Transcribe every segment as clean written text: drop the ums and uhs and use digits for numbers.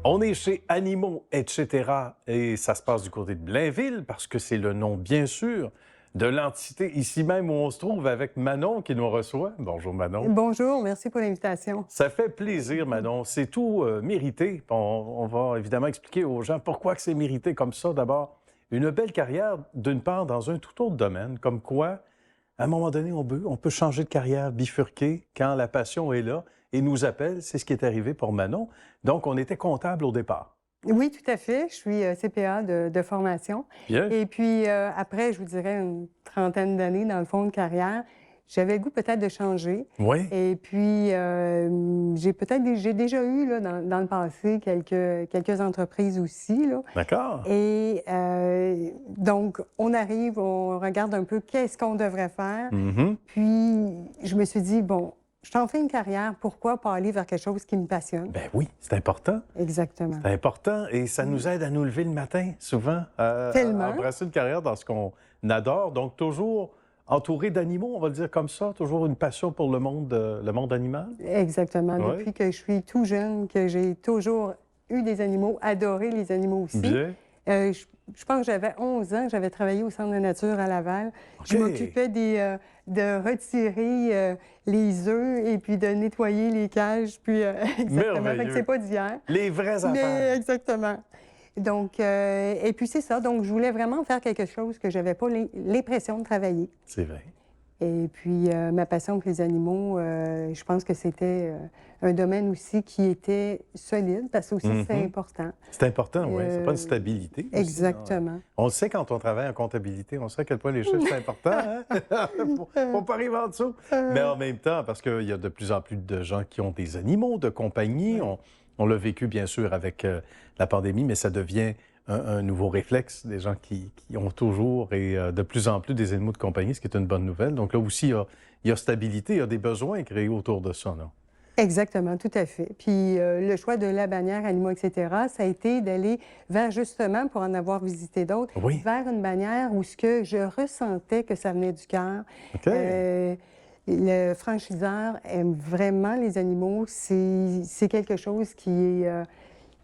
On est chez Animaux, etc. Et ça se passe du côté de Blainville parce que c'est le nom, bien sûr, de l'entité ici même où on se trouve avec Manon qui nous reçoit. Bonjour Manon. Bonjour, merci pour l'invitation. Ça fait plaisir Manon. C'est tout mérité. On va évidemment expliquer aux gens pourquoi que c'est mérité comme ça. D'abord, une belle carrière d'une part dans un tout autre domaine, comme quoi, à un moment donné, on peut changer de carrière, bifurquer quand la passion est là et nous appelle. C'est ce qui est arrivé pour Manon. Donc, on était comptable au départ. Oui, tout à fait. Je suis CPA de formation. Bien. Et puis, après, je vous dirais une trentaine d'années dans le fond de carrière, j'avais le goût peut-être de changer. Oui. Et puis, j'ai déjà eu là, dans le passé quelques entreprises aussi. Là. D'accord. Et donc, on arrive, on regarde un peu qu'est-ce qu'on devrait faire. Mhm. Puis, je me suis dit, bon, je t'en fais une carrière, pourquoi pas aller vers quelque chose qui me passionne? Ben oui, c'est important. Exactement. C'est important et ça nous aide à nous lever le matin, souvent, Tellement. à embrasser une carrière dans ce qu'on adore. Donc, toujours entouré d'animaux, on va le dire comme ça, toujours une passion pour le monde animal. Exactement. Ouais. Depuis que je suis tout jeune, que j'ai toujours eu des animaux, adoré les animaux aussi. Bien. Je pense que j'avais 11 ans, j'avais travaillé au Centre de nature à Laval. OK. Je m'occupais de retirer les œufs et puis de nettoyer les cages. Puis, exactement. Fait que Merveilleux. c'est pas d'hier. Les vraies Mais affaires. exactement. Donc, et puis c'est ça. Donc, je voulais vraiment faire quelque chose que j'avais pas l'impression de travailler. C'est vrai. Et puis, ma passion pour les animaux, je pense que c'était un domaine aussi qui était solide, parce que aussi, c'est important. C'est important, oui. C'est pas une stabilité. Aussi, Exactement. hein. On le sait quand on travaille en comptabilité, on sait à quel point les chiffres sont importants. Hein? Faut pas arriver en dessous. Mais en même temps, parce qu'il y a de plus en plus de gens qui ont des animaux de compagnie. On l'a vécu, bien sûr, avec la pandémie, mais ça devient un nouveau réflexe des gens qui ont toujours et de plus en plus des animaux de compagnie, ce qui est une bonne nouvelle. Donc là aussi, il y a stabilité, il y a des besoins créés autour de ça, non? Exactement, tout à fait. Puis le choix de la bannière animaux, etc., ça a été d'aller vers, justement, pour en avoir visité d'autres, Oui. vers une bannière où ce que je ressentais que ça venait du cœur. OK. Le franchiseur aime vraiment les animaux. C'est quelque chose qui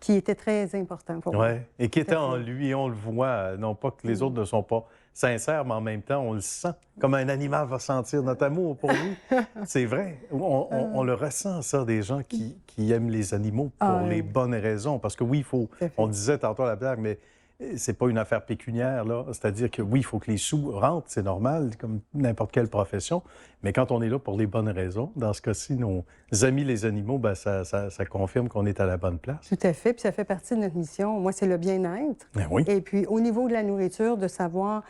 était très important pour moi. Oui, et qui était Tout à en fait. lui, et on le voit, non pas que les autres ne sont pas sincères, mais en même temps, on le sent, comme un animal va sentir notre amour pour lui. C'est vrai, on le ressent, ça, des gens qui aiment les animaux pour Ah, les oui. bonnes raisons. Parce que oui, il faut, Tout à fait. on disait tantôt à la blague, mais c'est pas une affaire pécuniaire, là. C'est-à-dire que oui, il faut que les sous rentrent, c'est normal, comme n'importe quelle profession. Mais quand on est là pour les bonnes raisons, dans ce cas-ci, nos amis les animaux, ben, ça confirme qu'on est à la bonne place. Tout à fait, puis ça fait partie de notre mission. Moi, c'est le bien-être. Ben oui. Et puis, au niveau de la nourriture, de savoir,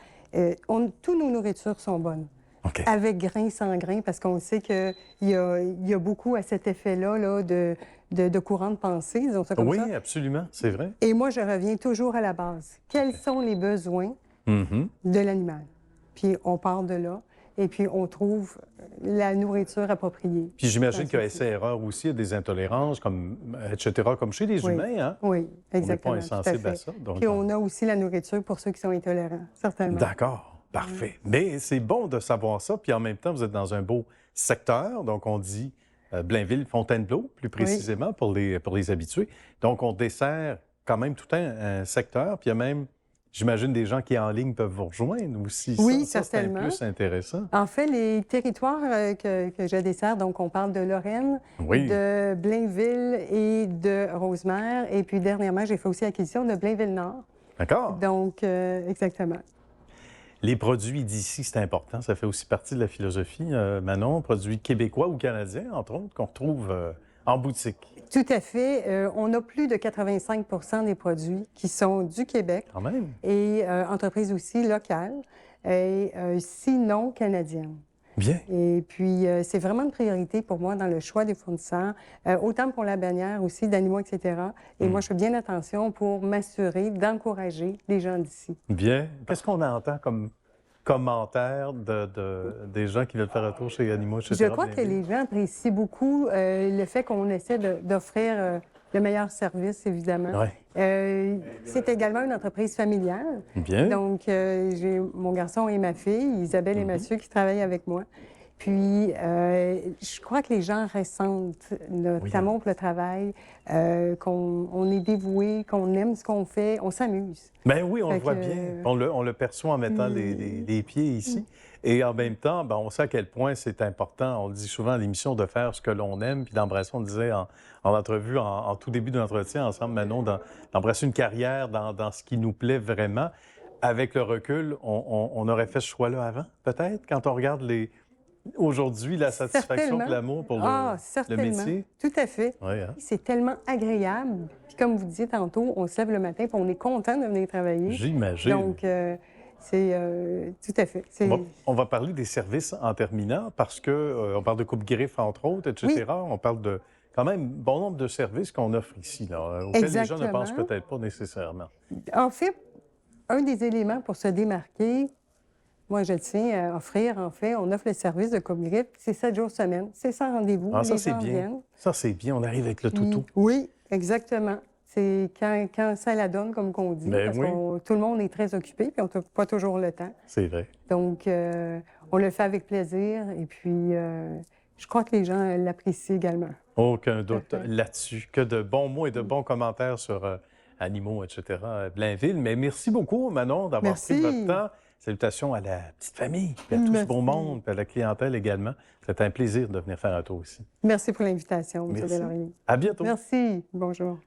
toutes nos nourritures sont bonnes. OK. Avec grain, sans grain, parce qu'on sait qu'il y a beaucoup à cet effet-là là, de courant de pensée, disons ça comme Oui, ça. absolument, c'est vrai. Et moi, je reviens toujours à la base. Quels sont les besoins Mhm. de l'animal? Puis on part de là, et puis on trouve la nourriture appropriée. Puis j'imagine Dans que ceci. essai-erreur aussi, il y a des intolérances, comme, etc., comme chez les Oui. humains, hein? Oui, exactement. On n'est tout pas à insensible à fait. ça. Donc, Puis on a aussi la nourriture pour ceux qui sont intolérants, certainement. D'accord, parfait. Mais c'est bon de savoir ça. Puis en même temps, vous êtes dans un beau secteur. Donc, on dit Blainville, Fontainebleau, plus précisément, pour les habitués. Donc, on dessert quand même tout un secteur. Puis il y a même, j'imagine, des gens qui en ligne peuvent vous rejoindre aussi. Oui, Ça, c'est un certainement. plus intéressant. En fait, les territoires que je dessert, donc on parle de Lorraine, Oui. de Blainville et de Rosemère. Et puis dernièrement, j'ai fait aussi l'acquisition de Blainville-Nord. D'accord. Donc, exactement. Les produits d'ici, c'est important. Ça fait aussi partie de la philosophie, Manon. Produits québécois ou canadiens, entre autres, qu'on retrouve en boutique. Tout à fait. On a plus de 85 des produits qui sont du Québec Quand même. et entreprises aussi locales et sinon canadiennes. Bien. Et puis, c'est vraiment une priorité pour moi dans le choix des fournisseurs, autant pour la bannière aussi, d'animaux, etc. Et moi, je fais bien attention pour m'assurer d'encourager les gens d'ici. Bien. Qu'est-ce qu'on entend comme commentaires des gens qui veulent faire un tour chez Animaux, etc.? Je crois que les gens apprécient beaucoup le fait qu'on essaie d'offrir le meilleur service, évidemment. Oui. C'est également une entreprise familiale. Bien. Donc, j'ai mon garçon et ma fille, Isabelle et Mathieu, qui travaillent avec moi. Puis, je crois que les gens ressentent notre Oui. amour pour le travail, qu'on est dévoué, qu'on aime ce qu'on fait, on s'amuse. Ben oui, on le Fait voit que, bien. On le perçoit en mettant les pieds ici. Et en même temps, ben, on sait à quel point c'est important. On le dit souvent à l'émission de faire ce que l'on aime. Puis d'embrasser, on le disait en entrevue, en tout début de l'entretien ensemble, Manon, d'embrasser une carrière dans ce qui nous plaît vraiment. Avec le recul, on aurait fait ce choix-là avant, peut-être, quand on regarde aujourd'hui la satisfaction et certainement. l'amour pour le Certainement. métier. Tout à fait. Oui, hein? C'est tellement agréable. Puis comme vous disiez tantôt, on se lève le matin puis on est content de venir travailler. J'imagine. Donc, c'est tout à fait. On va parler des services en terminant parce que on parle de coupe-griffe, entre autres, etc. On parle de quand même bon nombre de services qu'on offre ici, là, auxquels les gens ne pensent Exactement. peut-être pas nécessairement. En fait, un des éléments pour se démarquer, moi, je le tiens à offrir, en fait, on offre le service de coupe-griffe, c'est 7 jours semaine, c'est sans rendez-vous, Ah, ça, les c'est gens bien. viennent. Ça, c'est bien. On arrive avec le Puis- toutou. Oui, exactement. C'est quand ça la donne, comme qu'on dit, Ben parce oui. que tout le monde est très occupé, puis on n'a pas toujours le temps. C'est vrai. Donc, on le fait avec plaisir, et puis je crois que les gens l'apprécient également. Aucun doute Parfait. là-dessus. Que de bons mots et de bons commentaires sur animaux, etc. à Blainville. Mais merci beaucoup, Manon, d'avoir pris de Merci. votre temps. Salutations à la petite famille, puis à tout ce Merci. beau monde, puis à la clientèle également. C'était un plaisir de venir faire un tour ici. Merci pour l'invitation, M. Merci. Deslauriers. À bientôt. Merci. Bonjour.